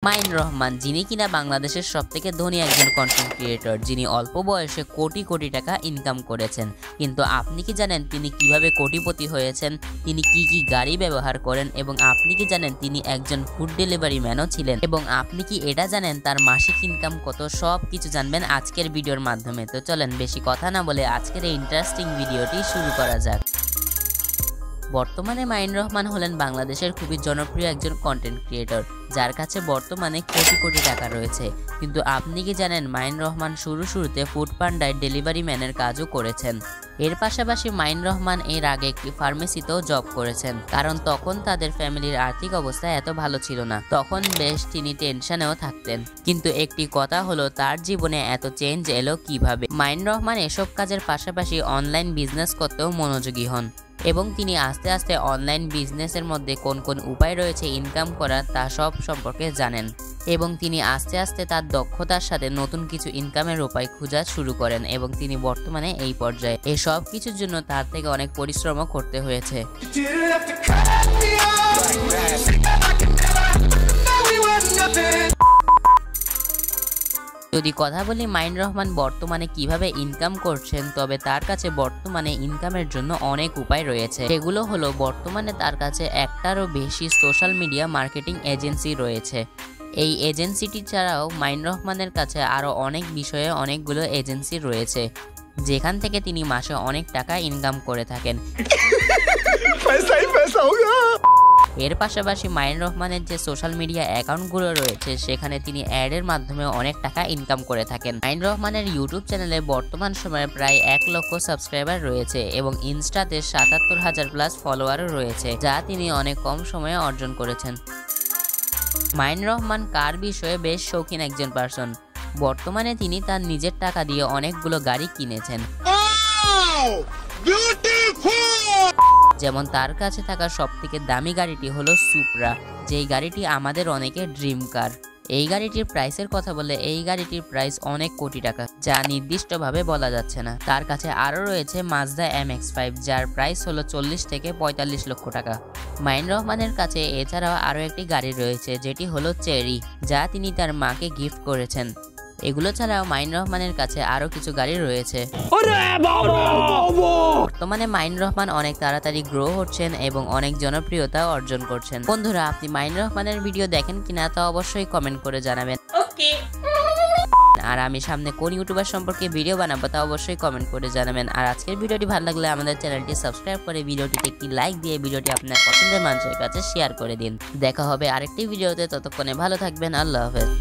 Mine Rahman, যিনি কিনা বাংলাদেশের সবথেকে ধনী একজন কন্টেন্ট ক্রিয়েটর, যিনি অল্প বয়সে কোটি কোটি টাকা ইনকাম করেছেন। কিন্তু আপনি কি জানেন তিনি কিভাবে কোটিপতি হয়েছেন, তিনি কি কি গাড়ি ব্যবহার করেন, এবং আপনি কি জানেন তিনি একজন ফুড ডেলিভারি ম্যানও ছিলেন, এবং আপনি কি এটা জানেন তার মাসিক ইনকাম কত? সব কিছু জানবেন আজকের ভিডিওর মাধ্যমে। তো চলেন বেশি কথা না বলে আজকের এই ইন্টারেস্টিং ভিডিওটি শুরু করা যাক। বর্তমানে মাইন রহমান হলেন বাংলাদেশের খুবই জনপ্রিয় একজন কন্টেন্ট ক্রিয়েটর, যার কাছে বর্তমানে কোটি কোটি টাকা রয়েছে। কিন্তু আপনি কি জানেন মাইন রহমান শুরুতে ফুড পান্ডায় ডেলিভারি ম্যানের কাজও করেছেন। এর পাশাপাশি মাইন রহমান এর আগে একটি ফার্মেসিতেও জব করেছেন, কারণ তখন তাদের ফ্যামিলির আর্থিক অবস্থা এত ভালো ছিল না, তখন বেশ তিনি টেনশনেও থাকতেন। কিন্তু একটি কথা হলো, তার জীবনে এত চেঞ্জ এলো কিভাবে? মাইন রহমান এসব কাজের পাশাপাশি অনলাইন বিজনেস করতেও মনোযোগী হন, এবং তিনি আস্তে আস্তে অনলাইন বিজনেসের মধ্যে কোন কোন উপায় রয়েছে ইনকাম করার তা সব সম্পর্কে জানেন, এবং তিনি আস্তে আস্তে তার দক্ষতার সাথে নতুন কিছু ইনকামের উপায় খোঁজা শুরু করেন, এবং তিনি বর্তমানে এই পর্যায়ে। এই সব কিছুর জন্য তার থেকে অনেক পরিশ্রমও করতে হয়েছে। যদি কথা বলি মাইন রহমান বর্তমানে কিভাবে ইনকাম করছেন, তবে তার কাছে বর্তমানে ইনকামের জন্য অনেক উপায় রয়েছে। সেগুলো হলো, বর্তমানে তার কাছে একটারও বেশি সোশ্যাল মিডিয়া মার্কেটিং এজেন্সি রয়েছে। এই এজেন্সিটি ছাড়াও মাইন রহমানের কাছে আরও অনেক বিষয়ে অনেকগুলো এজেন্সি রয়েছে, যেখান থেকে তিনি মাসে অনেক টাকা ইনকাম করে থাকেন। এর পাশাপাশি মাইন রহমানের যে সোশ্যাল মিডিয়া অ্যাকাউন্টগুলো রয়েছে, সেখানে তিনি অ্যাডের মাধ্যমে অনেক টাকা ইনকাম করে থাকেন। মাইন রহমানের ইউটিউব চ্যানেলে বর্তমান সময়ে প্রায় 1 লক্ষ সাবস্ক্রাইবার রয়েছে, এবং ইনস্টাতে 77,000 প্লাস ফলোয়ারও রয়েছে, যা তিনি অনেক কম সময়ে অর্জন করেছেন। মাইন রহমান কার বিষয়ে বেশ শৌখিন একজন পার্সন। বর্তমানে তিনি তার নিজের টাকা দিয়ে অনেকগুলো গাড়ি কিনেছেন। যেমন তার কাছে থাকা সবথেকে দামি গাড়িটি হলো সুপ্রা, যেই গাড়িটি আমাদের অনেকের ড্রিম কার। এই গাড়িটির প্রাইসের কথা বলে, এই গাড়িটির প্রাইস অনেক কোটি টাকা, যা নির্দিষ্টভাবে বলা যাচ্ছে না। তার কাছে আরও রয়েছে মাজদা MX-5, যার প্রাইস হলো 40 থেকে 45 লক্ষ টাকা। মাইন রহমানের কাছে এছাড়াও আরও একটি গাড়ি রয়েছে, যেটি হলো চেরি, যা তিনি তার মাকে গিফট করেছেন। এগুলো ছাড়াও মাইন রহমানের কাছে আরো কিছু গাড়ি রয়েছে। বর্তমানে মাইন রহমান অনেক তাড়াতাড়ি গ্রো হচ্ছেন এবং অনেক জনপ্রিয়তা অর্জন করছেন। বন্ধুরা, আপনি মাইন রহমানের ভিডিও দেখেন কিনা তা অবশ্যই কমেন্ট করে জানাবেন। আর আমি সামনে কোন ইউটিউবার সম্পর্কে ভিডিও বানাবো তা অবশ্যই কমেন্ট করে জানাবেন। আর আজকের ভিডিওটি ভালো লাগলে আমাদের চ্যানেলটি সাবস্ক্রাইব করে ভিডিওটিতে একটি লাইক দিয়ে ভিডিওটি আপনার পছন্দের মানুষের কাছে শেয়ার করে দিন। দেখা হবে আরেকটি ভিডিওতে, ততক্ষণে ভালো থাকবেন। আল্লাহ হাফেজ।